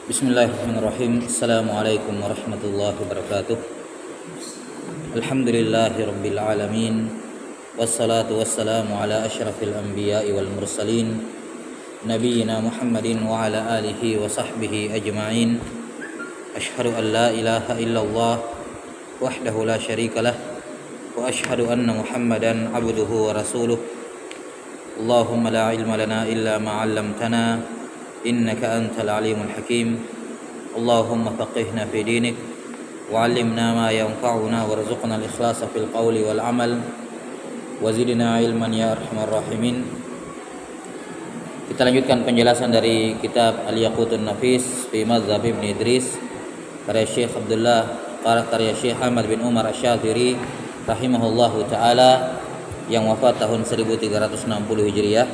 Bismillahirrahmanirrahim. Assalamualaikum warahmatullahi wabarakatuh. Alhamdulillahirabbil alamin. Wassalatu wassalamu ala asyrafil anbiya'i wal mursalin nabiyyina Muhammadin wa ala alihi wa sahbihi ajma'in. Asyhadu an la ilaha illallah wahdahu la syarikalah wa asyhadu anna Muhammadan abduhu wa rasuluh. Allahumma la ilma lana illa ma 'allamtana innaka antal alimul hakim. Allahumma faqihna fi dinik wa 'allimna ma yanfa'una warzuqna al-ikhlasa fil qawli wal 'amal wa zidna ilman ya arhamar rahimin. Kita lanjutkan penjelasan dari kitab Al-Yaqutun Nafis fi Madzhab Ibn Idris karya Syekh Abdullah karya Syekh Ahmad bin Umar Asy-Syadhili rahimahullahu taala yang wafat tahun 1360 Hijriah.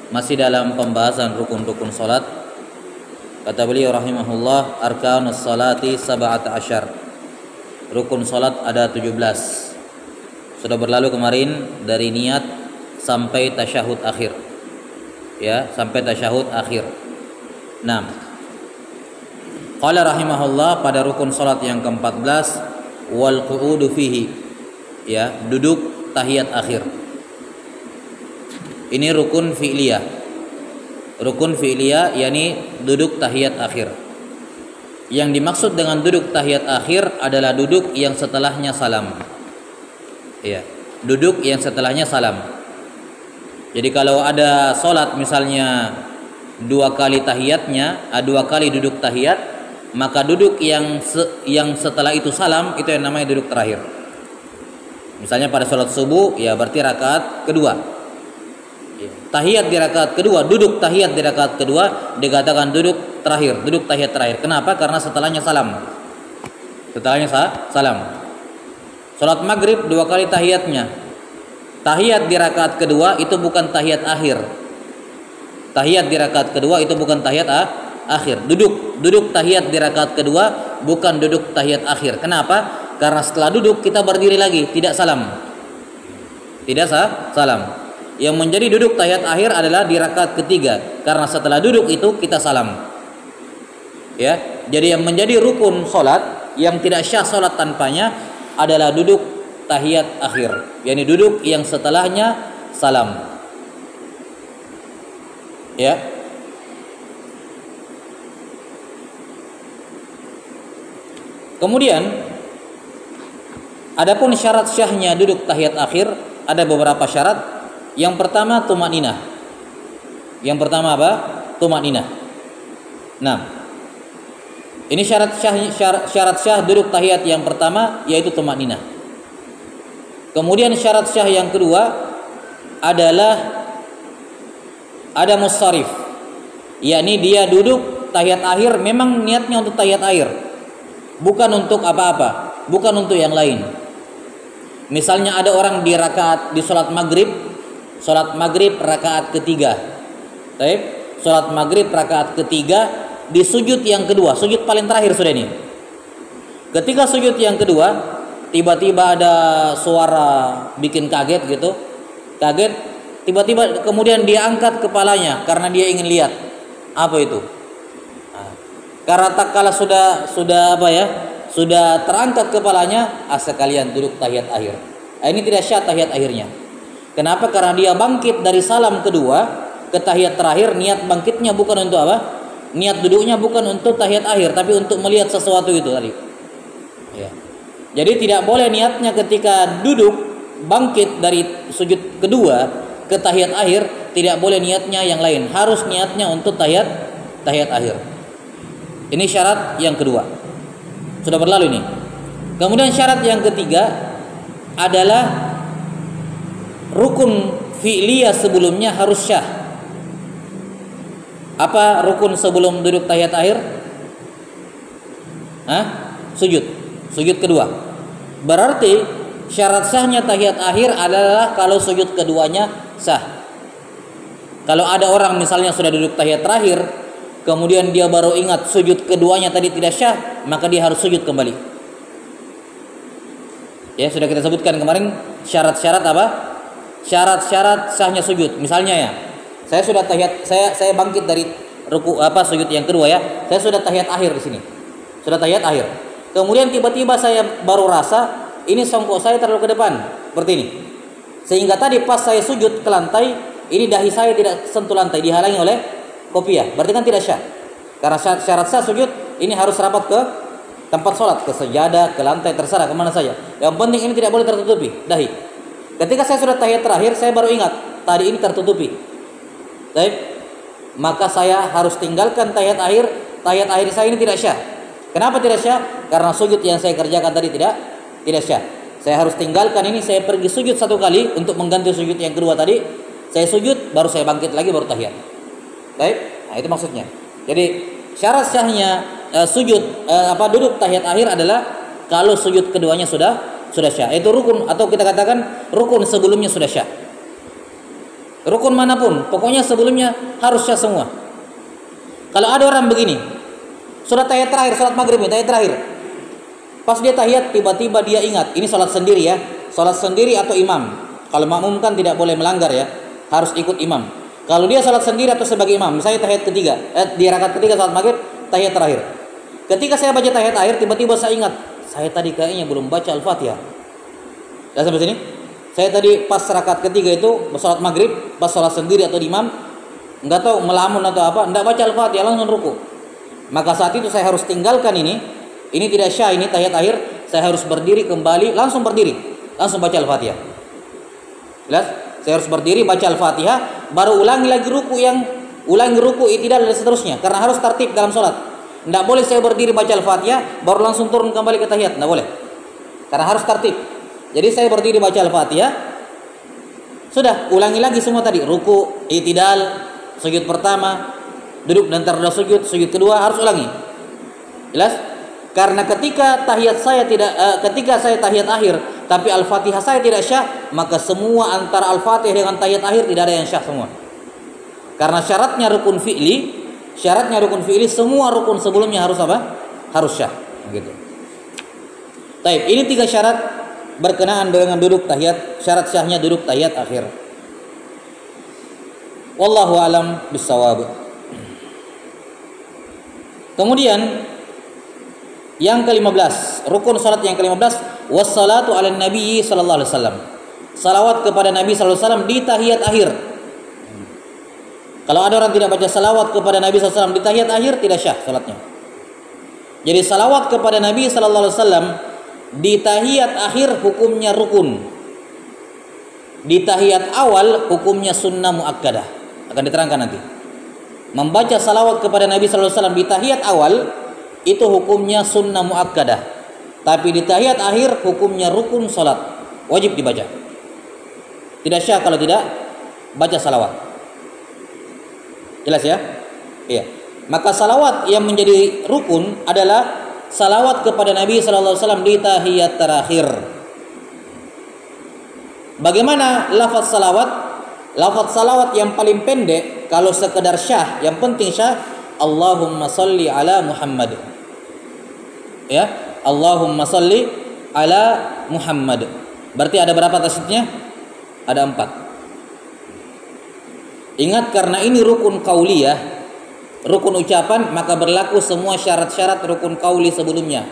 Masih dalam pembahasan rukun-rukun salat. Kata beliau rahimahullah, arkanus salati 17. Rukun salat ada 17. Sudah berlalu kemarin dari niat sampai tasyahud akhir. Ya, sampai tasyahud akhir. 6. Qala rahimahullah, pada rukun salat yang ke-14 wal qu'udu fihi. Ya, duduk tahiyat akhir. Ini rukun fi'liyah. Rukun fi'liyah yakni duduk tahiyat akhir. Yang dimaksud dengan duduk tahiyat akhir adalah duduk yang setelahnya salam. Ya, duduk yang setelahnya salam. Jadi kalau ada salat misalnya 2 kali tahiyatnya, 2 kali duduk tahiyat, maka duduk yang setelah itu salam itu yang namanya duduk terakhir. Misalnya pada salat subuh, ya berarti rakaat kedua. Tahiyat di rakaat kedua, duduk tahiyat di rakaat kedua dikatakan duduk terakhir, duduk tahiyat terakhir. Kenapa? Karena setelahnya salam. Setelahnya salam. Salat maghrib 2 kali tahiyatnya. Tahiyat di rakaat kedua itu bukan tahiyat akhir. Tahiyat di rakaat kedua itu bukan tahiyat akhir. Duduk tahiyat di rakaat kedua bukan duduk tahiyat akhir. Kenapa? Karena setelah duduk kita berdiri lagi, tidak salam. Tidak salam. Yang menjadi duduk tahiyat akhir adalah di rakaat ketiga, karena setelah duduk itu kita salam. Ya, jadi yang menjadi rukun salat yang tidak syah salat tanpanya adalah duduk tahiyat akhir, yakni duduk yang setelahnya salam. Ya. Kemudian adapun syarat syahnya duduk tahiyat akhir ada beberapa syarat. Yang pertama tumaninah. Yang pertama apa? Tumaninah. Ini syarat syah duduk tahiyat yang pertama yaitu tumaninah. Kemudian syarat syah yang kedua adalah ada musarif. Yakni dia duduk tahiyat akhir memang niatnya untuk tahiyat akhir. Bukan untuk apa-apa, bukan untuk yang lain. Misalnya ada orang di salat maghrib rakaat ketiga. Baik, salat maghrib rakaat ketiga di sujud yang kedua, sujud paling terakhir sudah ini. Ketika sujud yang kedua, tiba-tiba ada suara bikin kaget gitu. Kaget, tiba-tiba kemudian dia angkat kepalanya karena dia ingin lihat. Apa itu? Karena tak kala sudah terangkat kepalanya, sekalian duduk tahiyat akhir. Ini tidak syah tahiyat akhirnya. Kenapa? Karena dia bangkit dari salam kedua ke tahiyat terakhir, niat bangkitnya bukan untuk apa? Niat duduknya bukan untuk tahiyat akhir, tapi untuk melihat sesuatu itu tadi. Ya. Jadi tidak boleh niatnya ketika duduk bangkit dari sujud kedua ke tahiyat akhir, tidak boleh niatnya yang lain. Harus niatnya untuk tahiyat akhir. Ini syarat yang kedua. Sudah berlalu ini. Kemudian syarat yang ketiga adalah rukun fi'liyah sebelumnya harus syah. Apa rukun sebelum duduk tahiyat akhir? Sujud kedua. Berarti syarat syahnya tahiyat akhir adalah kalau sujud keduanya sah. Kalau ada orang misalnya sudah duduk tahiyat terakhir, kemudian dia baru ingat sujud keduanya tadi tidak syah, maka dia harus sujud kembali. Ya, sudah kita sebutkan kemarin syarat-syarat apa? Syarat-syarat sahnya sujud. Misalnya ya, Saya sudah tahiyat, saya bangkit dari ruku sujud yang kedua ya. Saya sudah tahiyat akhir di sini. Sudah tahiyat akhir. Kemudian tiba-tiba saya baru rasa ini songkok saya terlalu ke depan seperti ini. Sehingga tadi pas saya sujud ke lantai, ini dahi saya tidak sentuh lantai, dihalangi oleh kopiah. Berarti kan tidak syah. Karena syarat sah sujud ini harus rapat ke tempat sholat, ke sejadah, ke lantai, terserah kemana saja. Yang penting ini tidak boleh tertutupi dahi. Ketika saya sudah tahiyat terakhir, saya baru ingat tadi ini tertutupi. Baik, maka saya harus tinggalkan tahiyat akhir. Tahiyat akhir saya ini tidak syah. Kenapa tidak syah? Karena sujud yang saya kerjakan tadi tidak syah. Saya harus tinggalkan ini. Saya pergi sujud satu kali untuk mengganti sujud yang kedua tadi. Saya sujud, baru saya bangkit lagi, baru tahiyat. Baik, nah itu maksudnya. Jadi syarat syahnya duduk tahiyat akhir adalah kalau sujud keduanya sudah syah. Itu rukun, atau kita katakan rukun sebelumnya sudah syah. Rukun manapun, pokoknya sebelumnya harus syah semua. Kalau ada orang begini, sudah tahiyat terakhir, salat maghrib ini tahiyat terakhir. Pas dia tahiyat, tiba-tiba dia ingat, ini salat sendiri ya, salat sendiri atau imam. Kalau makmum kan tidak boleh melanggar ya, harus ikut imam. Kalau dia salat sendiri atau sebagai imam, misalnya tahiyat ketiga, di rakaat ketiga salat maghrib, tahiyat terakhir. Ketika saya baca tahiyat akhir, tiba-tiba saya ingat, saya tadi kayaknya belum baca Al-Fatihah. Sudah sampai sini? Saya tadi pas rakaat ketiga itu salat maghrib, pas salat sendiri atau di imam, enggak tahu melamun atau apa, enggak baca Al-Fatihah, langsung ruku. Maka saat itu saya harus tinggalkan ini tidak syah, ini tahiyat akhir, saya harus berdiri kembali, langsung berdiri, langsung baca Al-Fatihah. Jelas? Saya harus berdiri baca Al-Fatihah, baru ulangi lagi ruku i'tidal dan seterusnya, karena harus tertib dalam salat. Enggak boleh saya berdiri baca Al-Fatihah baru langsung turun kembali ke tahiyat, enggak boleh. Karena harus tertib. Jadi saya berdiri baca Al-Fatihah, sudah ulangi lagi semua tadi, ruku, i'tidal, sujud pertama, duduk dan terus sujud kedua harus ulangi. Jelas? Karena ketika saya tahiyat akhir tapi Al-Fatihah saya tidak syah, maka semua antara Al-Fatihah dengan tahiyat akhir tidak ada yang syah semua. Karena syaratnya rukun fi'li semua rukun sebelumnya harus apa? Harus syah, gitu. Baik, ini 3 syarat berkenaan dengan duduk tahiyat, syarat syahnya duduk tahiyat akhir. Wallahu alam bissawab. Kemudian yang ke-15, rukun salat yang ke-15, wassalatu 'alan nabi sallallahu alaihi wasallam. Salawat kepada Nabi sallallahu alaihi wasallam di tahiyat akhir. Kalau ada orang tidak baca salawat kepada Nabi sallallahu alaihi wasallam di tahiyat akhir, tidak syah salatnya. Jadi salawat kepada Nabi sallallahu alaihi wasallam di tahiyat akhir hukumnya rukun. Di tahiyat awal hukumnya sunnah muakkadah. Akan diterangkan nanti. Membaca salawat kepada Nabi sallallahu alaihi wasallam di tahiyat awal itu hukumnya sunnah muakkadah, tapi di tahiyat akhir hukumnya rukun salat, wajib dibaca. Tidak syah kalau tidak baca salawat. Jelas ya? Iya. Maka salawat yang menjadi rukun adalah salawat kepada Nabi sallallahu alaihi wasallam di tahiyat terakhir. Bagaimana lafaz salawat? Lafaz salawat yang paling pendek kalau sekedar syah, yang penting syah, Allahumma salli ala Muhammad. Ya, Allahumma salli ala Muhammad. Berarti ada berapa tasydidnya? Ada 4. Ingat, karena ini rukun qauliyah, rukun ucapan, maka berlaku semua syarat-syarat rukun qauli sebelumnya.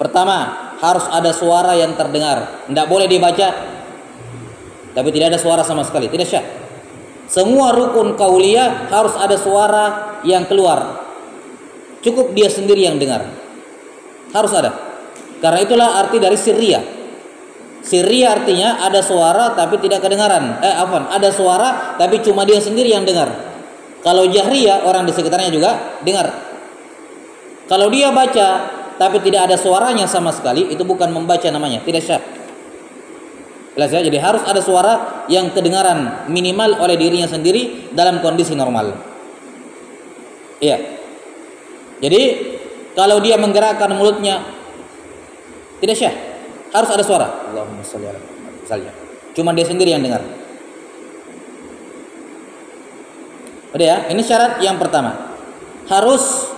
Pertama, harus ada suara yang terdengar. Tidak boleh dibaca tapi tidak ada suara sama sekali, tidak syah. Semua rukun qauliyah harus ada suara yang keluar. Cukup dia sendiri yang dengar. Harus ada. Karena itulah arti dari sirriyah. Sirriyah artinya ada suara tapi tidak kedengaran. Ada suara tapi cuma dia sendiri yang dengar. Kalau jahriyah, orang di sekitarnya juga dengar. Kalau dia baca tapi tidak ada suaranya sama sekali, itu bukan membaca namanya, tidak syah. Jelas ya? Jadi harus ada suara yang kedengaran minimal oleh dirinya sendiri dalam kondisi normal. Iya. Jadi kalau dia menggerakkan mulutnya tidak syah, harus ada suara. Allahumma shalli ala Muhammad misalnya. Cuma dia sendiri yang dengar. Udah ya, ini syarat yang pertama. Harus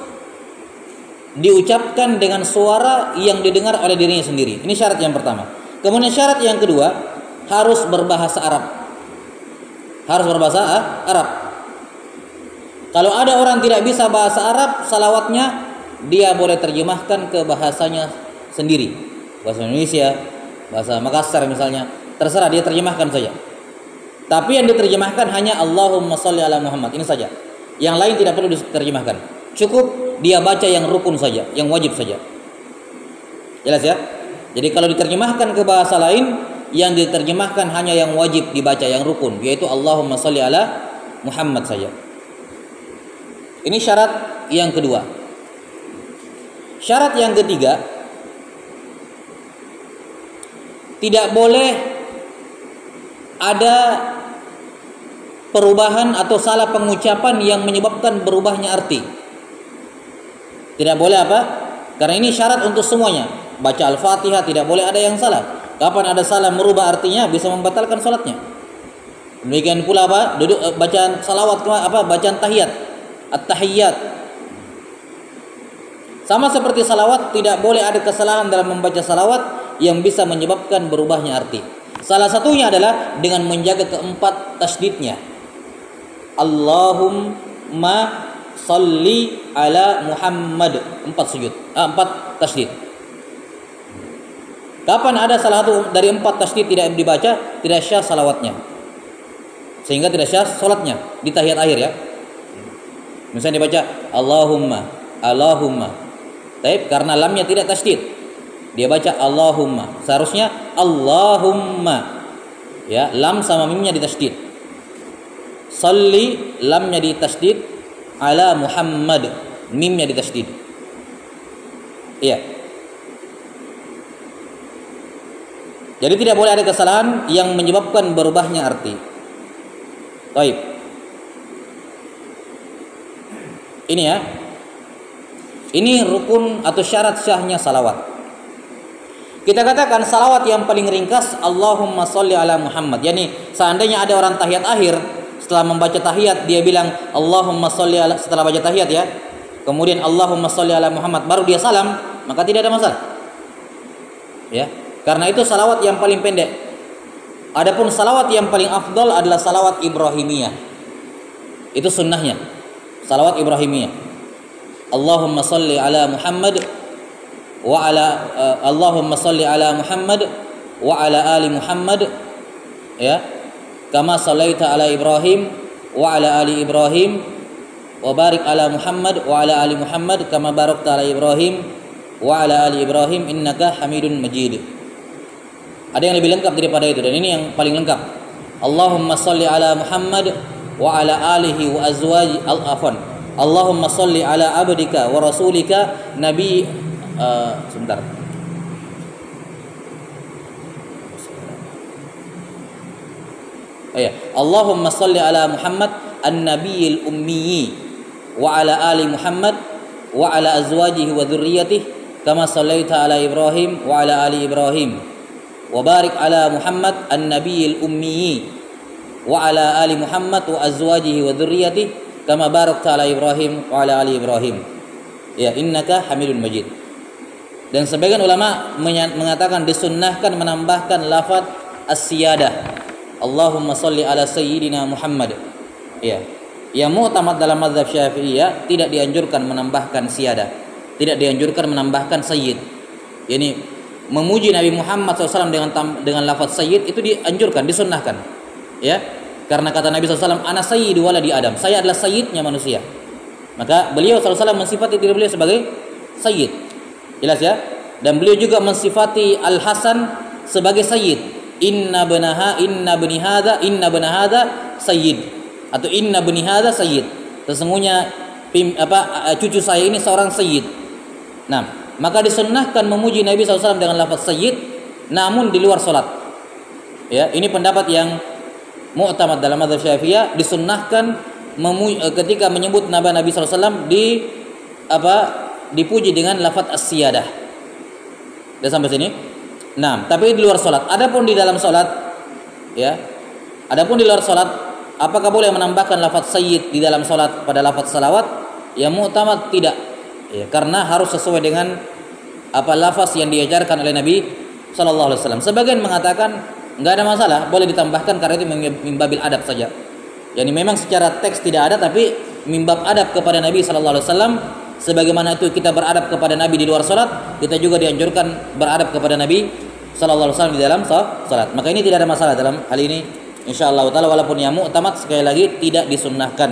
diucapkan dengan suara yang didengar oleh dirinya sendiri. Ini syarat yang pertama. Kemudian syarat yang kedua, harus berbahasa Arab. Harus berbahasa Arab. Kalau ada orang tidak bisa bahasa Arab, salawatnya dia boleh terjemahkan ke bahasanya sendiri, bahasa Indonesia, bahasa Makassar misalnya, terserah dia terjemahkan saja. Tapi yang diterjemahkan hanya Allahumma sholli ala Muhammad, ini saja. Yang lain tidak perlu diterjemahkan. Cukup dia baca yang rukun saja, yang wajib saja. Jelas ya? Jadi kalau diterjemahkan ke bahasa lain, yang diterjemahkan hanya yang wajib dibaca, yang rukun, yaitu Allahumma sholli ala Muhammad saja. Ini syarat yang kedua. Syarat yang ketiga, tidak boleh ada perubahan atau salah pengucapan yang menyebabkan berubahnya arti. Tidak boleh apa? Karena ini syarat untuk semuanya. Baca Al-Fatihah tidak boleh ada yang salah. Kapan ada salah merubah artinya bisa membatalkan salatnya. Demikian pula apa? Bacaan salawat, bacaan tahiyat, at-tahiyyat. Sama seperti salawat, tidak boleh ada kesalahan dalam membaca salawat yang bisa menyebabkan berubahnya arti. Salah satunya adalah dengan menjaga keempat tasdidnya. Allahumma sholli ala Muhammad, 4 sujud, 4 tasdid. Kapan ada salah satu dari 4 tasdid tidak dibaca, tidak syah salawatnya, sehingga tidak syah salatnya di tahiyat akhir ya. Misalnya dibaca Allahumma, tapi karena lamnya tidak tasdid, dia baca Allahumma, seharusnya Allahumma, ya, lam sama mimnya ditasdid. Sholli, lamnya ditasdid, ala Muhammad, mimnya ditasdid. Iya. Jadi tidak boleh ada kesalahan yang menyebabkan berubahnya arti. Baik. Ini ya. Ini rukun atau syarat syahnya salawat. Kita katakan salawat yang paling ringkas Allahumma sholli ala Muhammad. Yani seandainya ada orang tahiyat akhir, setelah membaca tahiyat dia bilang Allahumma sholli ala, setelah baca tahiyat ya, kemudian Allahumma sholli ala Muhammad, baru dia salam, maka tidak ada masalah. Ya. Karena itu salawat yang paling pendek. Adapun salawat yang paling afdal adalah salawat Ibrahimiyah. Itu sunnahnya. Salawat Ibrahimiyah. Allahumma sholli ala Muhammad wa ala Allahumma sholli ala Muhammad wa ala ali Muhammad, ya. Kama shallaita ala Ibrahim wa ala ali Ibrahim wa barik ala Muhammad wa ala ali Muhammad kama barakta ala Ibrahim wa ala ali Ibrahim innaka Hamidun Majid. Ada yang lebih lengkap daripada itu, dan ini yang paling lengkap. Allahumma sholli ala Muhammad wa ala alihi wa azwaji al-afan. Allahumma sholli ala abdika wa rasulika nabi sebentar. Allahumma sholli ala Muhammad an-nabiyil ummi wa ala ali Muhammad wa ala azwajihi wa dzurriyyatihi kama shallaita ala Ibrahim wa ala ali Ibrahim. Wa barik ala Muhammad an-nabiyil ummi wa ala ali Muhammad wa azwajihi wa dzurriyyatihi kama barakta ala Ibrahim wa ala ali Ibrahim. Ya, innaka Hamidun Majid. Dan sebagian ulama mengatakan disunnahkan menambahkan lafaz as-siyadah. Allahumma sholli ala sayyidina Muhammad. Ya. Yang mu'tamad dalam mazhab Syafi'iyah tidak dianjurkan menambahkan siyadah. Tidak dianjurkan menambahkan sayyid. Yani memuji Nabi Muhammad SAW dengan lafaz sayyid itu dianjurkan, disunnahkan, ya, karena kata Nabi SAW, ana sayyidu waladi Adam, saya adalah sayyidnya manusia. Maka beliau SAW mensifati diri beliau sebagai sayyid, jelas ya. Dan beliau juga mensifati Al Hasan sebagai sayyid. Inna bni hadza sayyid, atau inna bni hadza sayyid. Sesungguhnya cucu saya ini seorang sayyid. Nah, maka disunnahkan memuji Nabi SAW dengan lafaz sayyid, namun di luar solat. Ya, ini pendapat yang mu'tamad dalam mazhab Syafi'iyah, disunnahkan ketika menyebut nama Nabi SAW dipuji dengan lafaz as-siyadah. Sudah sampai sini? Nah, tapi di luar solat. Adapun di dalam solat, ya, adapun di luar solat, apakah boleh menambahkan lafaz sayyid di dalam solat pada lafaz salawat? Yang mu'tamad tidak. Ya, karena harus sesuai dengan lafaz yang diajarkan oleh Nabi sallallahu alaihi wasallam. Sebagian mengatakan enggak ada masalah, boleh ditambahkan karena itu mimbabil adab saja. Yani memang secara teks tidak ada, tapi mimbab adab kepada Nabi sallallahu alaihi wasallam, sebagaimana itu kita beradab kepada Nabi di luar salat, kita juga dianjurkan beradab kepada Nabi sallallahu alaihi wasallam di dalam salat. Maka ini tidak ada masalah dalam hal ini insyaallah taala, walaupun yang mu'tamad sekali lagi tidak disunnahkan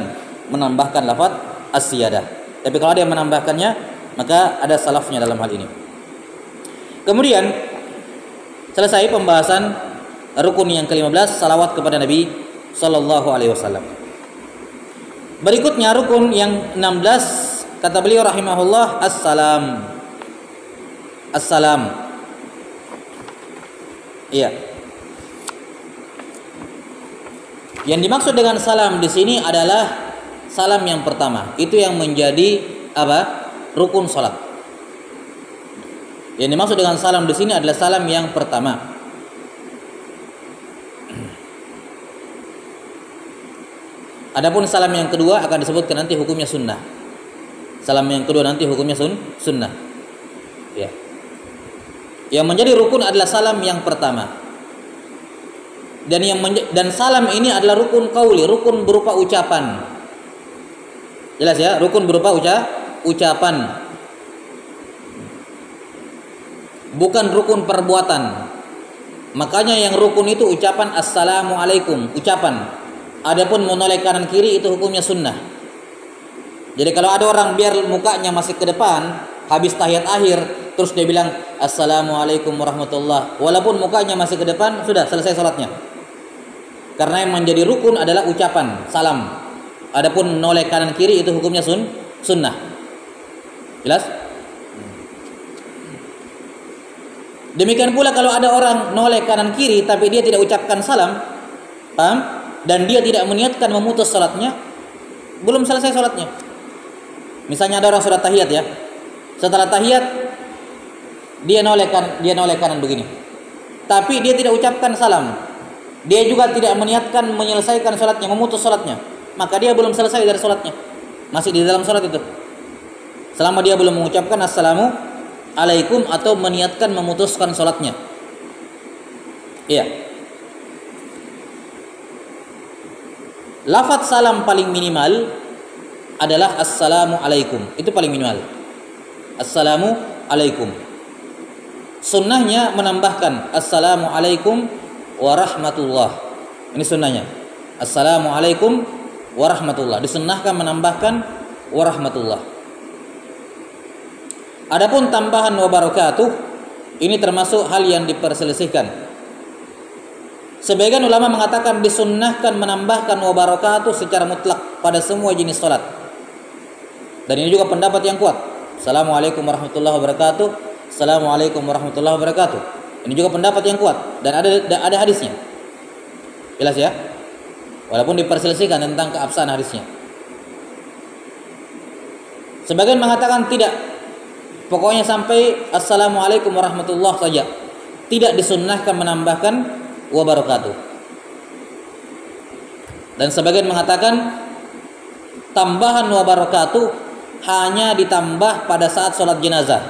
menambahkan lafaz as-siyadah. Tapi kalau ada yang menambahkannya, maka ada salafnya dalam hal ini. Kemudian selesai pembahasan rukun yang ke-15, salawat kepada Nabi sallallahu alaihi wasallam. Berikutnya rukun yang 16, kata beliau rahimahullah, assalam. Assalam. Iya. Yang dimaksud dengan salam di sini adalah salam yang pertama. Itu yang menjadi apa? Rukun salat. Yang dimaksud dengan salam di sini adalah salam yang pertama. Adapun salam yang kedua akan disebutkan nanti hukumnya sunnah. Salam yang kedua nanti hukumnya sunnah. Ya. Yang menjadi rukun adalah salam yang pertama. Dan salam ini adalah rukun qauli, rukun berupa ucapan. Jelas ya, rukun berupa ucapan. Bukan rukun perbuatan. Makanya yang rukun itu ucapan assalamualaikum, ucapan. Adapun menoleh kanan kiri itu hukumnya sunnah. Jadi kalau ada orang biar mukanya masih ke depan, habis tahiyat akhir, terus dia bilang assalamualaikum warahmatullah, walaupun mukanya masih ke depan, sudah selesai salatnya. Karena yang menjadi rukun adalah ucapan salam. Adapun menoleh kanan kiri itu hukumnya sunnah. Jelas? Demikian pula kalau ada orang noleh kanan kiri tapi dia tidak ucapkan salam, paham? Dan dia tidak meniatkan memutus salatnya, belum selesai salatnya. Misalnya ada orang sudah tahiyat ya, setelah tahiyat dia noleh kanan begini, tapi dia tidak ucapkan salam, dia juga tidak meniatkan menyelesaikan salatnya, memutus salatnya, maka dia belum selesai dari salatnya, masih di dalam salat itu. Selama dia belum mengucapkan assalamu alaikum atau meniatkan memutuskan salatnya. Iya. Lafaz salam paling minimal adalah assalamu alaikum. Itu paling minimal. Assalamu alaikum. Sunnahnya menambahkan assalamu alaikum warahmatullah. Ini sunnahnya. Assalamu alaikum warahmatullah. Disunnahkan menambahkan warahmatullah. Adapun tambahan wabarakatuh, ini termasuk hal yang diperselisihkan. Sebagian ulama mengatakan disunnahkan menambahkan wabarakatuh secara mutlak pada semua jenis salat. Dan ini juga pendapat yang kuat. Assalamualaikum warahmatullahi wabarakatuh. Assalamualaikum warahmatullahi wabarakatuh. Ini juga pendapat yang kuat dan ada hadisnya. Jelas ya? Walaupun diperselisihkan tentang keabsahan hadisnya. Sebagian mengatakan tidak. Pokoknya sampai assalamualaikum warahmatullahi saja. Tidak disunnahkan menambahkan wabarakatuh. Dan sebagian mengatakan tambahan wabarakatuh hanya ditambah pada saat sholat jenazah.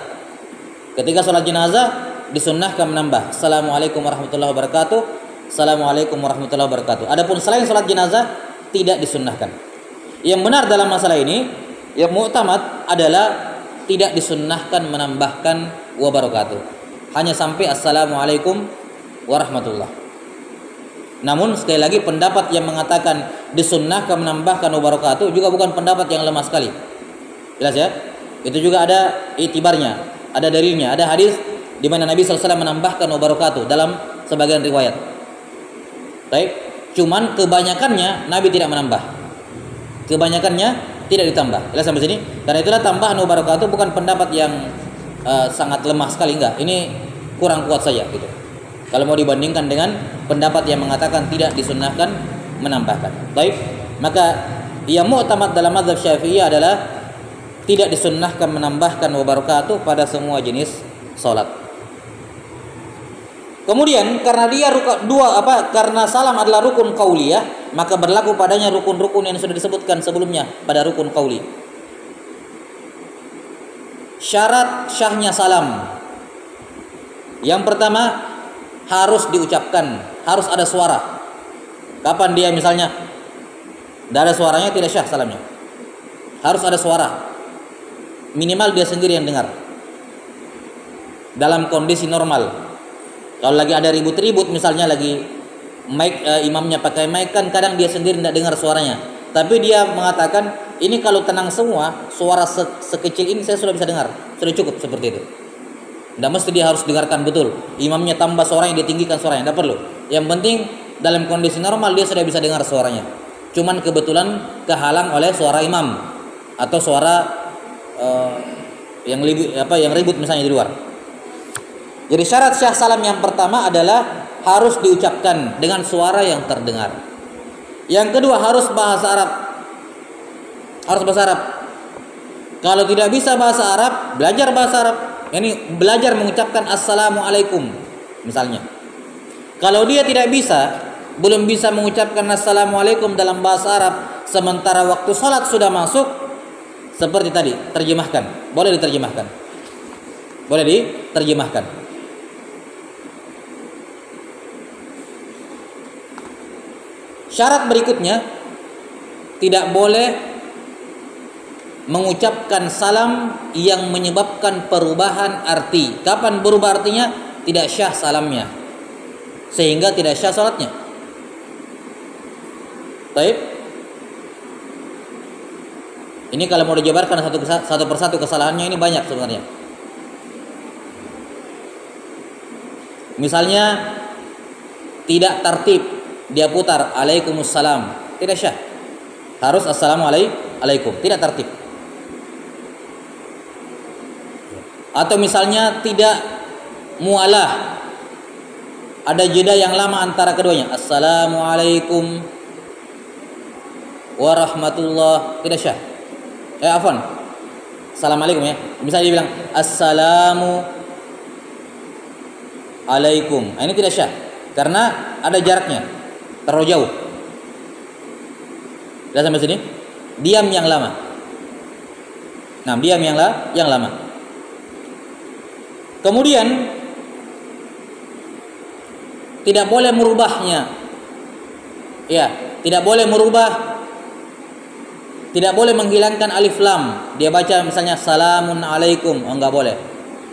Ketika sholat jenazah disunnahkan menambah assalamualaikum warahmatullahi wabarakatuh, assalamualaikum warahmatullahi wabarakatuh. Adapun selain sholat jenazah tidak disunnahkan. Yang benar dalam masalah ini, yang mu'tamad adalah tidak disunnahkan menambahkan wabarakatuh, hanya sampai assalamualaikum warahmatullahi. Namun sekali lagi pendapat yang mengatakan disunnahkan menambahkan wabarakatuh juga bukan pendapat yang lemah sekali. Jelas ya? Itu juga ada itibarnya, ada dalilnya, ada hadis di mana Nabi SAW menambahkan wabarakatuh dalam sebagian riwayat. Baik, cuman kebanyakannya Nabi tidak menambah. Kebanyakannya tidak ditambah. Jelas sampai sini? Karena itulah tambahan wabarakatuh bukan pendapat yang sangat lemah sekali, enggak. Ini kurang kuat saja gitu. Kalau mau dibandingkan dengan pendapat yang mengatakan tidak disunnahkan menambahkan. Baik, maka yang mu'tamad dalam mazhab Syafi'i adalah tidak disunnahkan menambahkan wabarakatuh pada semua jenis salat. Kemudian karena dia karena salam adalah rukun qauliyah, maka berlaku padanya rukun-rukun yang sudah disebutkan sebelumnya pada rukun qauli. Syarat syahnya salam. Yang pertama, harus diucapkan, harus ada suara. Kapan dia misalnya tidak ada suaranya, tidak syah salamnya. harus ada suara, minimal dia sendiri yang dengar. Dalam kondisi normal, kalau lagi ada ribut-ribut misalnya, lagi mic, imamnya pakai mic, kan kadang dia sendiri tidak dengar suaranya. Tapi dia mengatakan, ini kalau tenang semua, suara sekecil ini saya sudah bisa dengar, sudah cukup seperti itu. Tidak mesti dia harus dengarkan betul. Imamnya tambah suaranya, dia tinggikan suaranya, tidak perlu. Yang penting dalam kondisi normal dia sudah bisa dengar suaranya. Cuman kebetulan kehalang oleh suara imam atau suara yang ribut misalnya di luar. Jadi syarat syah salam yang pertama adalah harus diucapkan dengan suara yang terdengar. Yang kedua harus bahasa Arab. Harus bahasa Arab. Kalau tidak bisa bahasa Arab, belajar bahasa Arab. Ini belajar mengucapkan assalamualaikum misalnya. Kalau dia tidak bisa, belum bisa mengucapkan assalamualaikum dalam bahasa Arab, sementara waktu sholat sudah masuk, seperti tadi, terjemahkan. Boleh diterjemahkan. Boleh diterjemahkan. Syarat berikutnya, tidak boleh mengucapkan salam yang menyebabkan perubahan arti. Kapan berubah artinya? Tidak syah salamnya, sehingga tidak syah salatnya. Baik. Ini kalau mau dijabarkan satu persatu kesalahannya ini banyak sebenarnya. Misalnya tidak tertib, dia putar alaikumussalam, tidak syah. Harus assalamualaikum, tidak tertib. Atau misalnya tidak mualah, ada jeda yang lama antara keduanya, assalamualaikum warahmatullah, tidak syah. Afwan, assalamualaikum ya. Misalnya dia bilang assalamu alaikum, ini tidak syah karena ada jaraknya, terlalu jauh. Sudah sampai sini? Diam yang lama. Nah, diam yang lama. Kemudian tidak boleh merubahnya. Ya, tidak boleh merubah, tidak boleh menghilangkan alif lam. Dia baca misalnya salamun alaikum, enggak boleh.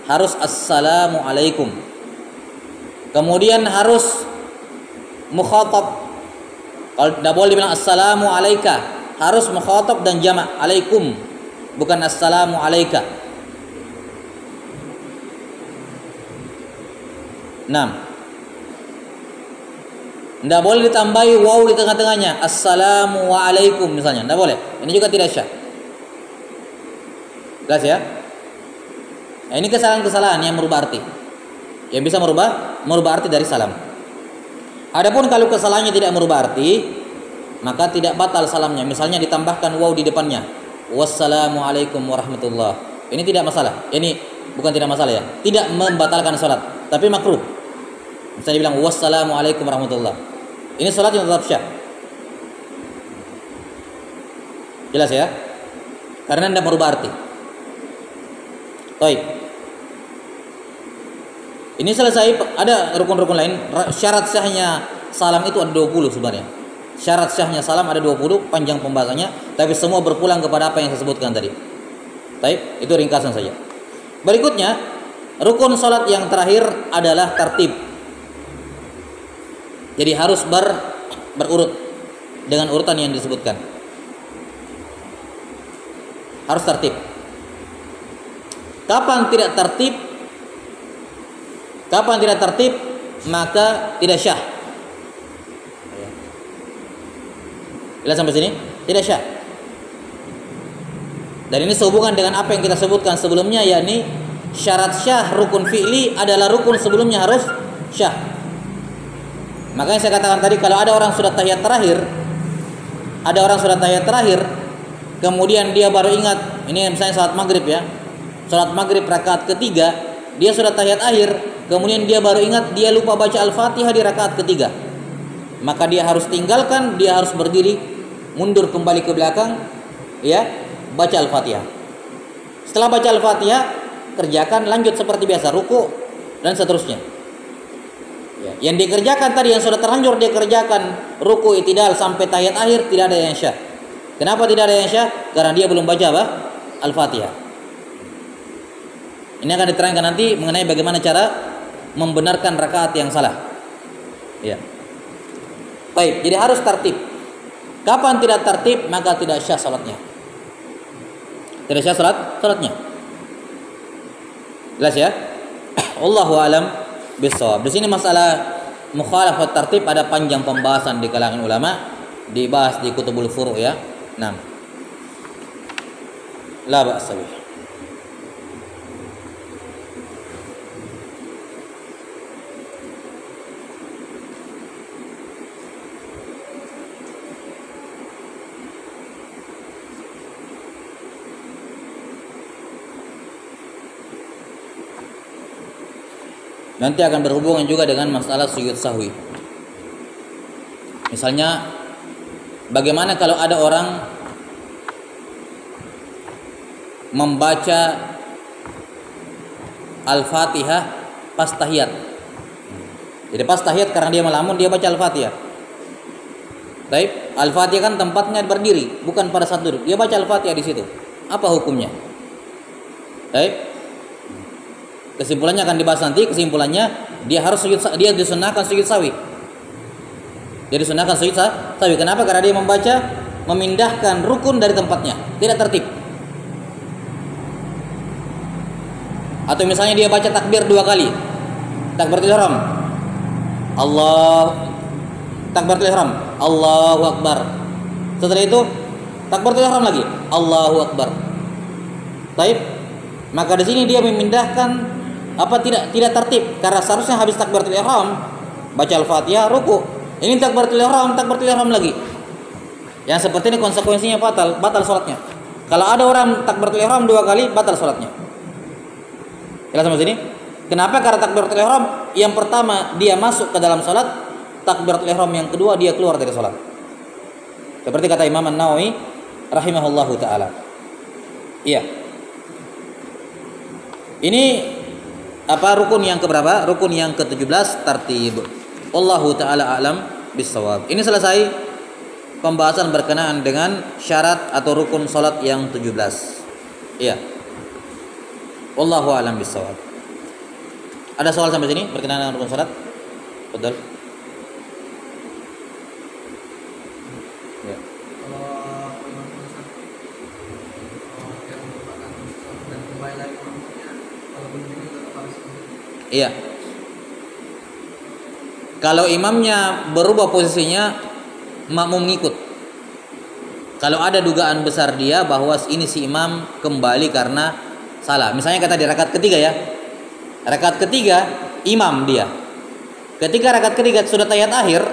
Harus assalamu alaikum. Kemudian harus mukhatab. Kalau tidak boleh bilang assalamu alaika, harus mukhatab dan jamak alaikum, bukan assalamu alaika. 6. Tidak boleh ditambahi waw di tengah-tengahnya, assalamu alaikum misalnya, tidak boleh. Ini juga tidak syah. Jelas ya? Nah, ini kesalahan-kesalahan yang merubah arti, yang bisa merubah arti dari salam. Adapun kalau kesalahannya tidak merubah arti, maka tidak batal salamnya. Misalnya ditambahkan waw di depannya, wassalamualaikum warahmatullah. Ini tidak masalah. Ini bukan tidak masalah ya, tidak membatalkan sholat, tapi makruh. Misalnya bilang wassalamualaikum warahmatullah, ini sholat yang tetap syah. Jelas ya? Karena tidak merubah arti. Baik. Ini selesai. Ada rukun-rukun lain. Syarat syahnya salam itu ada 20 sebenarnya. Syarat syahnya salam ada 20, panjang pembahasannya, tapi semua berpulang kepada apa yang saya sebutkan tadi. Baik, itu ringkasan saja. Berikutnya, rukun salat yang terakhir adalah tertib. Jadi harus berurut dengan urutan yang disebutkan. Harus tertib. Kapan tidak tertib? Kapan tidak tertib, maka tidak syah. Jelas sampai sini? Tidak syah. Dan ini sehubungan dengan apa yang kita sebutkan sebelumnya, yakni syarat syah rukun fi'li adalah rukun sebelumnya harus syah. Makanya saya katakan tadi, kalau ada orang sudah tahiyat terakhir, kemudian dia baru ingat, ini misalnya salat maghrib ya, salat maghrib rakaat ketiga, dia sudah tahiyat akhir, kemudian dia baru ingat dia lupa baca Al-Fatihah di rakaat ketiga, maka dia harus tinggalkan, dia harus berdiri, mundur kembali ke belakang, ya, baca Al-Fatihah. Setelah baca Al-Fatihah, kerjakan lanjut seperti biasa, ruku dan seterusnya. Yang dikerjakan tadi yang sudah terlanjur dia kerjakan, ruku, i'tidal sampai tahiyat akhir, tidak ada yang syah. Kenapa tidak ada yang syah? Karena dia belum baca apa? Al-Fatihah. Ini akan diterangkan nanti mengenai bagaimana cara membenarkan rakaat yang salah. Ya. Baik, jadi harus tertib. Kapan tidak tertib maka tidak syah salatnya. Tidak syah salatnya. Jelas ya? Allahu alam bissawab. Di sini masalah mukhalafat tertib ada panjang pembahasan di kalangan ulama, dibahas di Kutubul Furu' ya. Nah. La ba'sa bih. Nanti akan berhubungan juga dengan masalah sujud sahwi. Misalnya, bagaimana kalau ada orang membaca Al-Fatihah pas tahiyat. Jadi pas tahiyat karena dia melamun dia baca Al-Fatihah. Baik, Al-Fatihah kan tempatnya berdiri, bukan pada saat duduk. Dia baca Al-Fatihah di situ. Apa hukumnya? Baik. Kesimpulannya akan dibahas nanti. Kesimpulannya dia harus sujud, dia disunahkan sujud sawi. Dia disunahkan sujud sawi. Kenapa? Karena dia membaca memindahkan rukun dari tempatnya, tidak tertib. Atau misalnya dia baca takbir 2 kali. Takbiratul ihram. Takbiratul ihram. Allahu akbar. Setelah itu takbiratul ihram lagi. Allahu akbar. Baik. Maka di sini dia memindahkan tidak tertib karena seharusnya habis takbiratul ihram baca Al-Fatihah ruku. Ini takbiratul ihram lagi. Yang seperti ini konsekuensinya batal salatnya. Kalau ada orang takbiratul ihram 2 kali batal salatnya. Jelas sampai sini? Kenapa? Karena takbiratul ihram yang pertama dia masuk ke dalam salat, takbiratul ihram yang kedua dia keluar dari salat. Seperti kata Imam An-Nawawi rahimahullahu taala. Iya. Ini rukun yang keberapa? Rukun yang ke-17 tertib. Wallahu taala alam bissawab. Ini selesai pembahasan berkenaan dengan syarat atau rukun salat yang 17. Iya. Wallahu alam bissawab. Ada soal sampai sini berkenaan dengan rukun salat? Betul. Ya. Iya. Kalau imamnya berubah posisinya, makmum ngikut. Kalau ada dugaan besar dia bahwa ini si imam kembali karena salah. Misalnya kata di rakaat ketiga ya. Rakaat ketiga imam dia. Ketika rakaat ketiga sudah tahiyat akhir,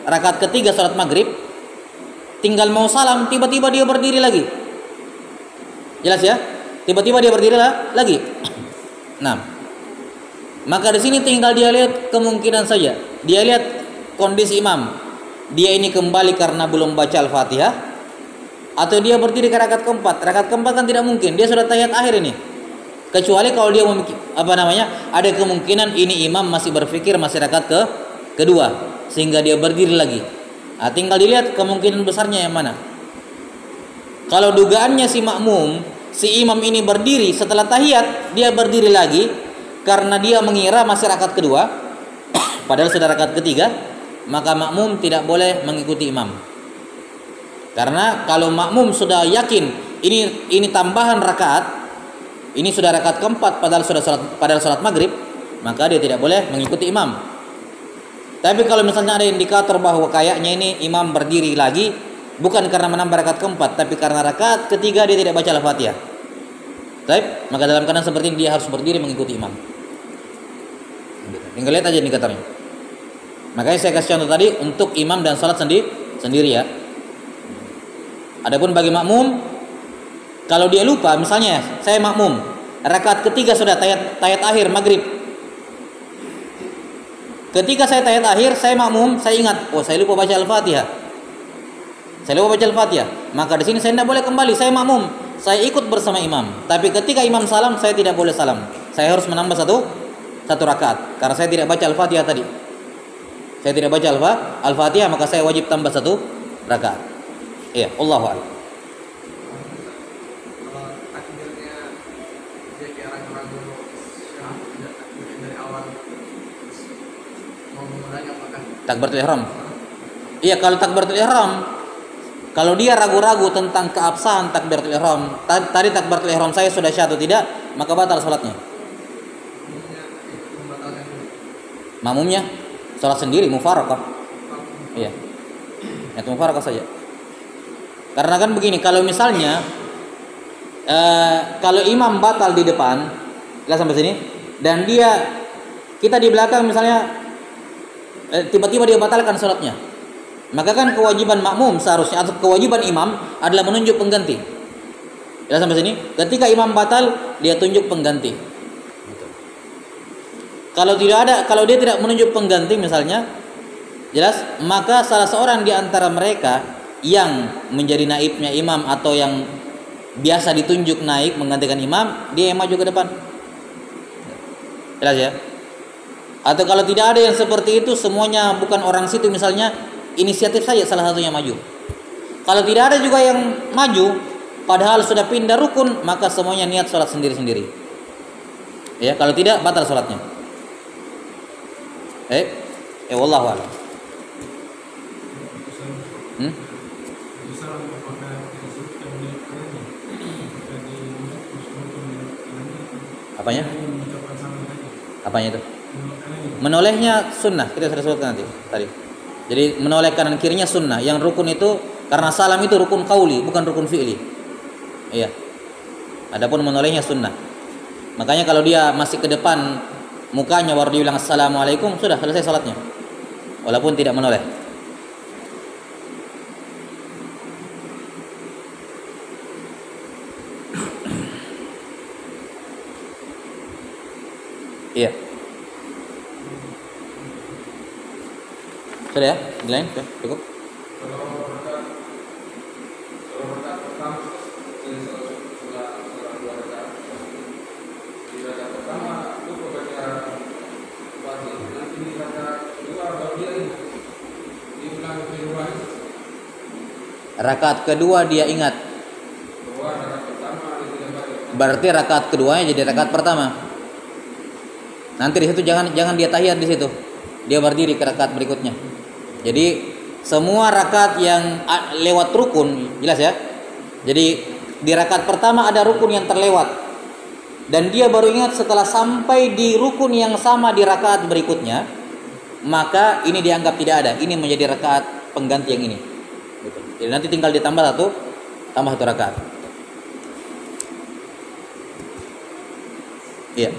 rakaat ketiga salat maghrib, tinggal mau salam, tiba-tiba dia berdiri lagi. Jelas ya? Tiba-tiba dia berdiri lagi. Nah. Maka di sini tinggal dia lihat kemungkinan saja. Dia lihat kondisi imam. Dia ini kembali karena belum baca Al-Fatihah atau dia berdiri ke rakaat keempat. Rakaat keempat kan tidak mungkin. Dia sudah tahiyat akhir ini. Kecuali kalau dia ada kemungkinan ini imam masih berpikir masih rakaat kedua sehingga dia berdiri lagi. Nah, tinggal dilihat kemungkinan besarnya yang mana. Kalau dugaannya si makmum, si imam ini berdiri setelah tahiyat, dia berdiri lagi karena dia mengira masih rakaat kedua padahal sudah rakaat ketiga, maka makmum tidak boleh mengikuti imam. Karena kalau makmum sudah yakin ini tambahan rakaat, ini sudah rakaat keempat padahal salat maghrib, maka dia tidak boleh mengikuti imam. Tapi kalau misalnya ada indikator bahwa kayaknya ini imam berdiri lagi bukan karena menambah rakaat keempat, tapi karena rakaat ketiga dia tidak baca Al-Fatihah, baik, maka dalam keadaan seperti ini dia harus berdiri mengikuti imam. Tinggal lihat aja indikatornya. Makanya saya kasih contoh tadi untuk imam dan salat sendiri ya. Adapun bagi makmum, kalau dia lupa, misalnya saya makmum, rakaat ketiga sudah tahiyat akhir maghrib. Ketika saya tahiyat akhir, saya makmum, saya ingat, oh saya lupa baca Al-Fatihah. Maka di sini saya tidak boleh kembali, saya makmum, saya ikut bersama imam. Tapi ketika imam salam, saya tidak boleh salam. Saya harus menambah satu rakaat karena saya tidak baca Al-Fatihah tadi. Saya tidak baca Al-Fatihah, maka saya wajib tambah 1 rakaat. Iya, Allahu a'lam. Takbiratul ihram. Iya, kalau takbiratul ihram, kalau dia ragu-ragu tentang keabsahan takbiratul ihram, tadi takbiratul ihram saya sudah syah atau tidak, maka batal salatnya. Makmumnya salat sendiri mufarakah. Iya. Itu mufarakah saja. Karena kan begini, kalau misalnya kalau imam batal di depan, lihat sampai sini, dan kita di belakang misalnya tiba-tiba dia batalkan salatnya, maka kan kewajiban makmum seharusnya atau kewajiban imam adalah menunjuk pengganti. Lihat sampai sini, ketika imam batal dia tunjuk pengganti. Kalau dia tidak menunjuk pengganti misalnya, jelas, maka salah seorang di antara mereka yang menjadi naibnya imam atau yang biasa ditunjuk naik menggantikan imam, dia yang maju ke depan. Jelas ya? Atau kalau tidak ada yang seperti itu, semuanya bukan orang situ misalnya, inisiatif saja salah satunya maju. Kalau tidak ada juga yang maju, padahal sudah pindah rukun, maka semuanya niat sholat sendiri-sendiri. Ya, kalau tidak batal sholatnya. Wallahu a'lam. Apanya? Apanya itu? Menolehnya sunnah, kita sudah sebutkan nanti tadi. Jadi menoleh kanan kirinya sunnah. Yang rukun itu karena salam itu rukun qauli, bukan rukun fi'li. Iya. Adapun menolehnya sunnah. Makanya kalau dia masih ke depan mukanya baru dia bilang assalamualaikum, sudah selesai salatnya. Walaupun tidak menoleh. Iya. Sudah ya? Lain? Cukup? Rakaat kedua dia ingat. Berarti rakaat keduanya jadi rakaat pertama. Nanti di situ jangan dia tahiyat di situ. Dia berdiri ke rakaat berikutnya. Jadi semua rakaat yang lewat rukun, jelas ya. Jadi di rakaat pertama ada rukun yang terlewat. Dan dia baru ingat setelah sampai di rukun yang sama di rakaat berikutnya, maka ini dianggap tidak ada. Ini menjadi rakaat pengganti yang ini. Gitu. Jadi nanti tinggal ditambah satu rakaat. Iya.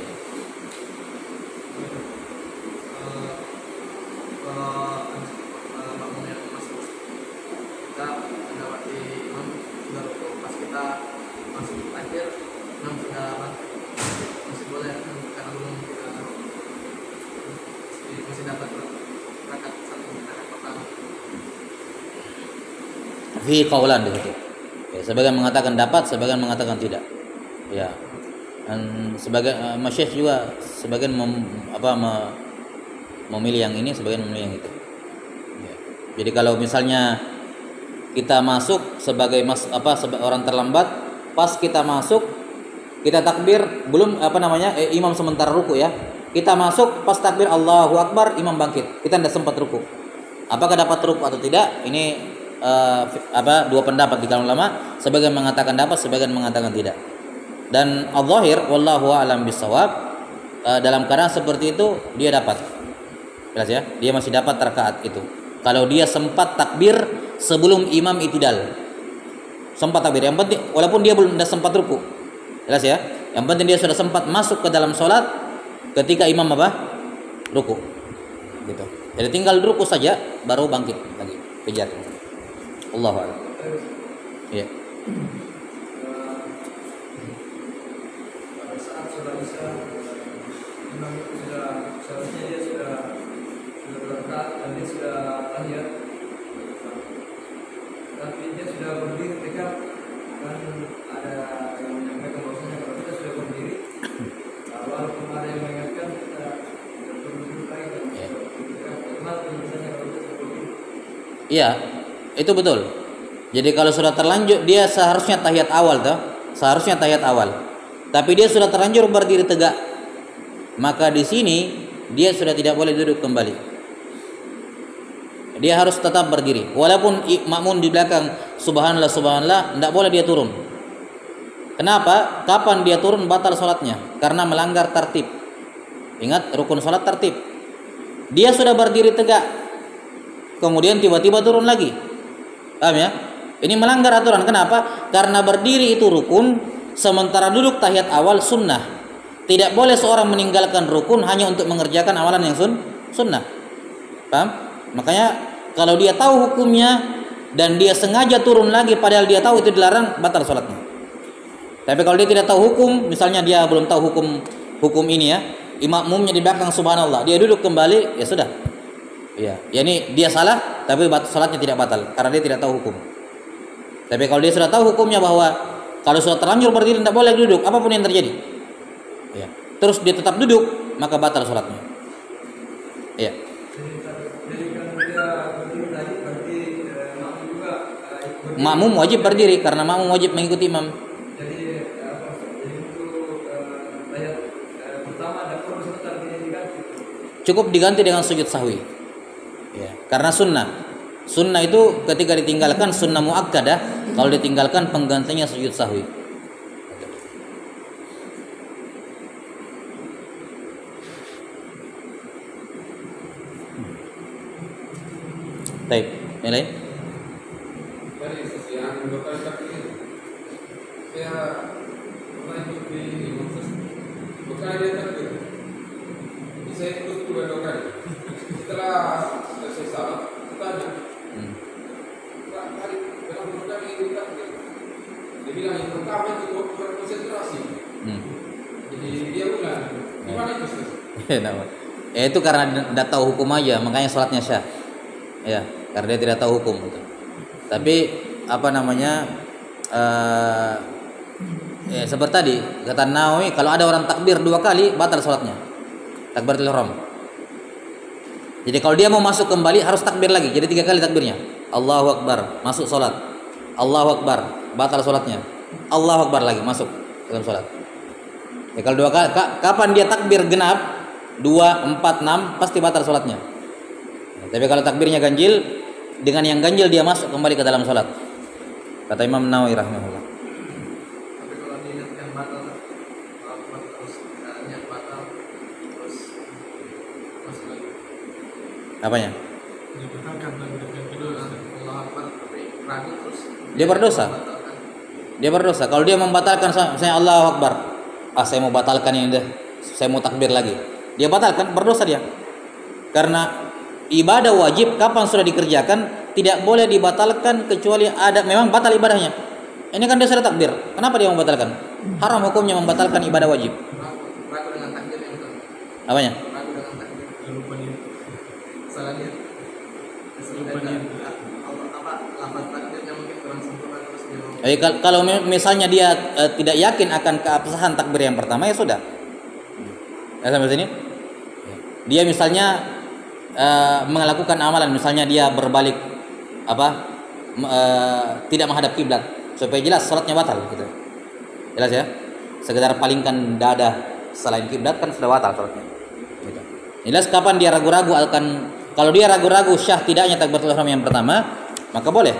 Fi qaulan di situ. Ya, sebagian mengatakan dapat, sebagian mengatakan tidak. Ya. Dan sebagian masyayikh juga sebagian memilih yang ini, sebagian memilih yang itu. Ya. Jadi kalau misalnya kita masuk sebagai orang terlambat, pas kita masuk kita takbir belum imam sementara ruku ya. Kita masuk pas takbir Allahu Akbar, imam bangkit. Kita tidak sempat ruku. Apakah dapat ruku atau tidak? Ini dua pendapat di kalangan ulama, sebagian mengatakan dapat, sebagian mengatakan tidak. Dan al-zahir wallahu a'lam bissawab, dalam keadaan seperti itu dia dapat. Jelas ya? Dia masih dapat rakaat itu. Kalau dia sempat takbir sebelum imam i'tidal. Sempat takbir. Yang penting walaupun dia belum sempat ruku. Jelas ya? Yang penting dia sudah sempat masuk ke dalam salat ketika imam ruku. Gitu. Jadi tinggal ruku saja baru bangkit lagi. Kejar. Allahu a'lam. Iya. Pada saat sudah bisa imam itu seharusnya dia sudah berangkat dan dia sudah tahiyat, tapi dia sudah berdiri tegak dan ada yang menyampaikan bahwasanya kalau kita sudah berdiri, walaupun ada yang mengingatkan kita berdiri lagi dan berdiri tegak. Bagaimana misalnya kalau kita sudah berdiri? Iya. Itu betul. Jadi kalau sudah terlanjur dia seharusnya tahiyat awal tapi dia sudah terlanjur berdiri tegak, maka di sini dia sudah tidak boleh duduk kembali. Dia harus tetap berdiri. Walaupun makmum di belakang subhanallah subhanallah, tidak boleh dia turun. Kenapa? Kapan dia turun batal sholatnya? Karena melanggar tertib. Ingat rukun sholat tertib. Dia sudah berdiri tegak, kemudian tiba-tiba turun lagi. Paham ya? Ini melanggar aturan. Kenapa? Karena berdiri itu rukun, sementara duduk tahiyat awal sunnah. Tidak boleh seorang meninggalkan rukun hanya untuk mengerjakan amalan yang sunnah. Paham? Makanya kalau dia tahu hukumnya dan dia sengaja turun lagi padahal dia tahu itu dilarang, batal sholatnya. Tapi kalau dia tidak tahu hukum, misalnya dia belum tahu hukum ini ya, makmumnya di belakang subhanallah, dia duduk kembali, ya sudah. Ya, ini dia salah, tapi sholatnya tidak batal karena dia tidak tahu hukum. Tapi kalau dia sudah tahu hukumnya bahwa kalau sudah terlanjur berdiri tidak boleh duduk, apapun yang terjadi, ya, terus dia tetap duduk, maka batal sholatnya. Ya. Makmum wajib berdiri karena makmum wajib mengikuti imam. Jadi untuk ayat pertama dan kedua sebentar diganti. Cukup diganti dengan sujud sahwi. Ya, karena sunnah. Sunnah itu ketika ditinggalkan sunnah muakkadah, kalau ditinggalkan penggantinya sujud sahwi. Baik, yang lain? Dari sisi yang berkali ini, saya pernah ikut di bekal dia takbir. Saya ikut juga 2 kali. Setelah selesai salat, tanya, Pak, hari berapa kali ini takbir? Dia bilang yang pertama itu berkonsentrasi. Jadi dia ulang, gimana itu sih? Ya itu karena tidak tahu hukum aja, makanya sholatnya syah. Ya, karena dia tidak tahu hukum. Tapi apa namanya? Ya seperti tadi kata Nawawi, kalau ada orang takbir 2 kali batal sholatnya. Takbiratul ihram. Jadi kalau dia mau masuk kembali harus takbir lagi. Jadi 3 kali takbirnya. Allahu Akbar, masuk sholat. Allahu Akbar, batal sholatnya. Allahu Akbar lagi, masuk dalam sholat. Ya, kalau 2 kali, kapan dia takbir genap 2, 4, 6 pasti batal sholatnya. Ya, tapi kalau takbirnya ganjil, dengan yang ganjil dia masuk kembali ke dalam sholat. Kata Imam Nawawi rahimahullah. Tapi kalau niatkan batal, terus niat batal, terus masuk lagi. Apanya? Dibatalkan lagi dengan kedua Allah Akbar, tapi ragu terus. Dia berdosa. Dia berdosa. Kalau dia membatalkan, saya Allahu Akbar, saya mau batalkan ini deh, saya mau takbir lagi. Dia batalkan, berdosa dia. Karena ibadah wajib kapan sudah dikerjakan tidak boleh dibatalkan kecuali ada memang batal ibadahnya. Ini kan dia sudah takbir. Kenapa dia membatalkan? Haram hukumnya membatalkan ibadah wajib. Ragu dengan takbir yang itu. Apanya? Ragu dengan takbir. Lupa niat. Salah niat. Lupa niat. Apa lafaz takbirnya mungkin kurang sempurna terus dia. Kalau misalnya dia tidak yakin akan keabsahan takbir yang pertama, ya sudah. Ya sampai sini. Dia misalnya melakukan amalan, misalnya dia berbalik tidak menghadap kiblat supaya jelas salatnya batal gitu. Jelas ya? Sekedar palingkan dada selain kiblat kan sudah batal salatnya. Gitu. Jelas kapan dia ragu-ragu akan, kalau dia ragu-ragu syah tidaknya takbiratul ihram yang pertama, maka boleh.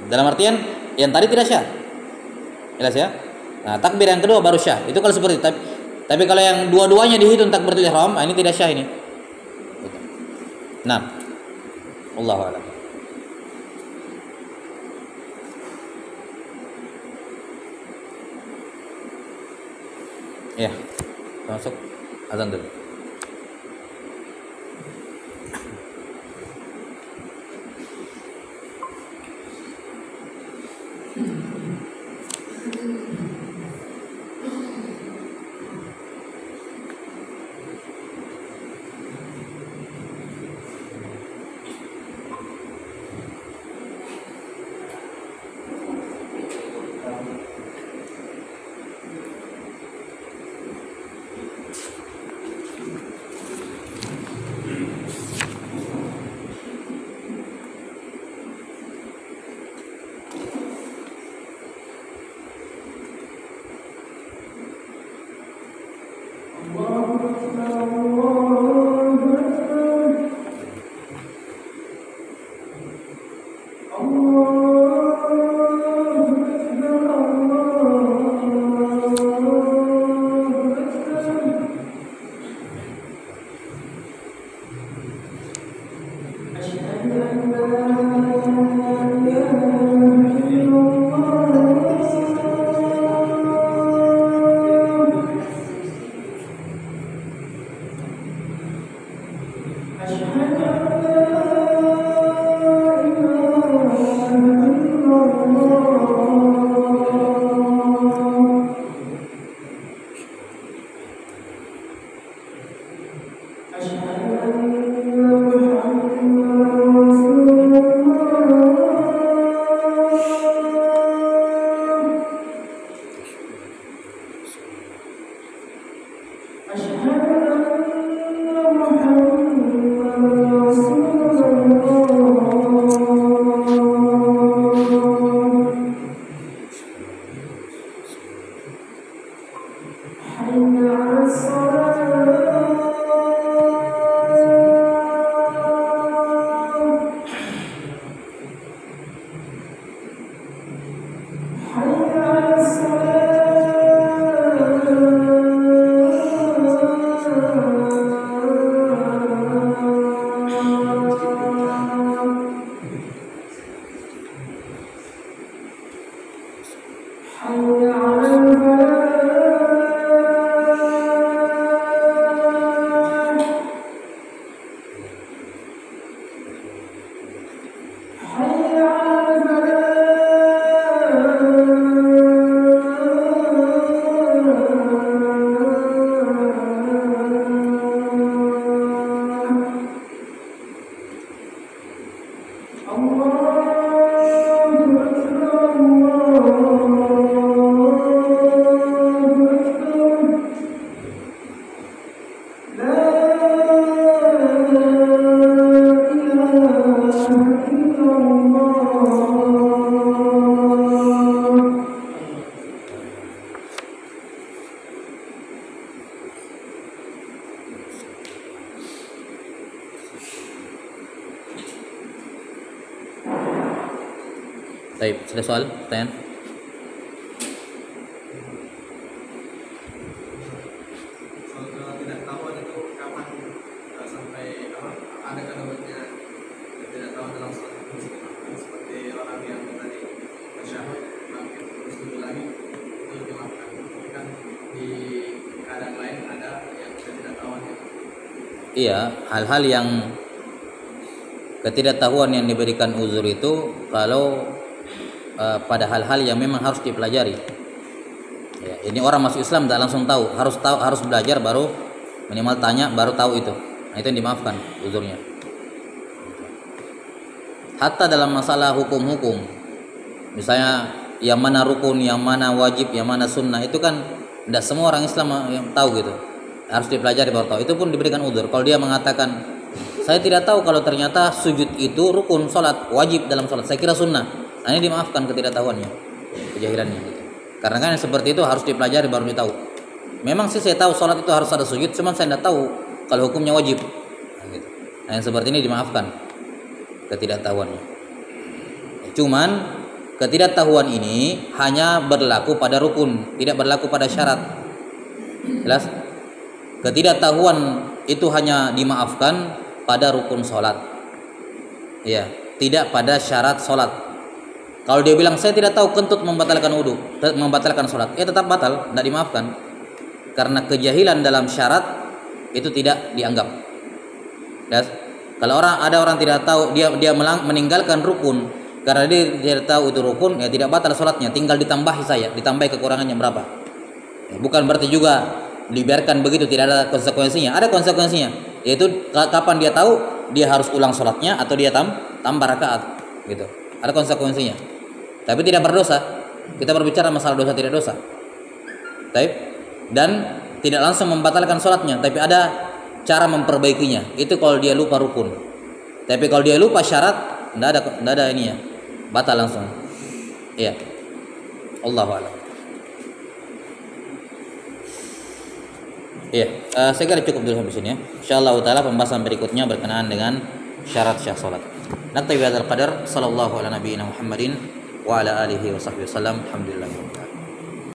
Dalam artian yang tadi tidak syah. Jelas ya? Nah, takbir yang kedua baru syah. Itu kalau seperti itu. Tapi kalau yang dua-duanya dihitung takbiratul ihram, ini tidak syah ini. Gitu. Nah, Allahu a'lam. Ya, masuk azan dulu. Baik, ada soal, pertanyaan? Soal ketidaktahuan itu kapan sampai apa? Ada kandungannya ketidaktahuan dalam suatu kondisi seperti orang yang tadi tasyahud bangkit terus duduk lagi itu dimaafkan. Tapi kan di keadaan lain ada yang ketidaktahuan itu. Iya, hal-hal yang ketidaktahuan yang diberikan uzur itu kalau pada hal-hal yang memang harus dipelajari. Ya, ini orang masuk Islam tidak langsung tahu, harus belajar baru minimal tanya baru tahu itu. Nah, itu yang dimaafkan uzurnya. Hatta dalam masalah hukum-hukum, misalnya yang mana rukun, yang mana wajib, yang mana sunnah, itu kan tidak semua orang Islam yang tahu gitu. Harus dipelajari baru tahu. Itu pun diberikan uzur. Kalau dia mengatakan saya tidak tahu kalau ternyata sujud itu rukun salat, wajib dalam salat, saya kira sunnah. Nah, ini dimaafkan ketidaktahuannya, kejahilannya gitu. Karena kan seperti itu harus dipelajari baru ditahu. Memang sih saya tahu salat itu harus ada sujud, cuman saya tidak tahu kalau hukumnya wajib. Nah, gitu. Nah, yang seperti ini dimaafkan ketidaktahuannya. Cuman ketidaktahuan ini hanya berlaku pada rukun, tidak berlaku pada syarat. Jelas? Ketidaktahuan itu hanya dimaafkan pada rukun salat. Ya, tidak pada syarat salat. Kalau dia bilang saya tidak tahu kentut membatalkan wudu, membatalkan sholat, tetap batal, tidak dimaafkan. Karena kejahilan dalam syarat itu tidak dianggap. Ya, kalau ada orang tidak tahu, dia meninggalkan rukun karena dia tidak tahu itu rukun, ya tidak batal sholatnya, tinggal ditambahi kekurangannya berapa. Ya, bukan berarti juga dibiarkan begitu tidak ada konsekuensinya. Ada konsekuensinya, yaitu kapan dia tahu dia harus ulang sholatnya atau dia tambah rakaat, gitu. Ada konsekuensinya. Tapi tidak berdosa. Kita berbicara masalah dosa tidak dosa. Dan tidak langsung membatalkan sholatnya, tapi ada cara memperbaikinya. Itu kalau dia lupa rukun. Tapi kalau dia lupa syarat, tidak ada ini ya, batal langsung. Iya. Allahu a'lam. Iya, saya kira cukup dulu sampai sini ya. Insyaallah taala pembahasan berikutnya berkenaan dengan syarat sah salat. Naktabi hadzal qadar. Sallallahu ala nabiyyina Muhammadin wa ala alihi wa sahbihi wasallam. Alhamdulillah.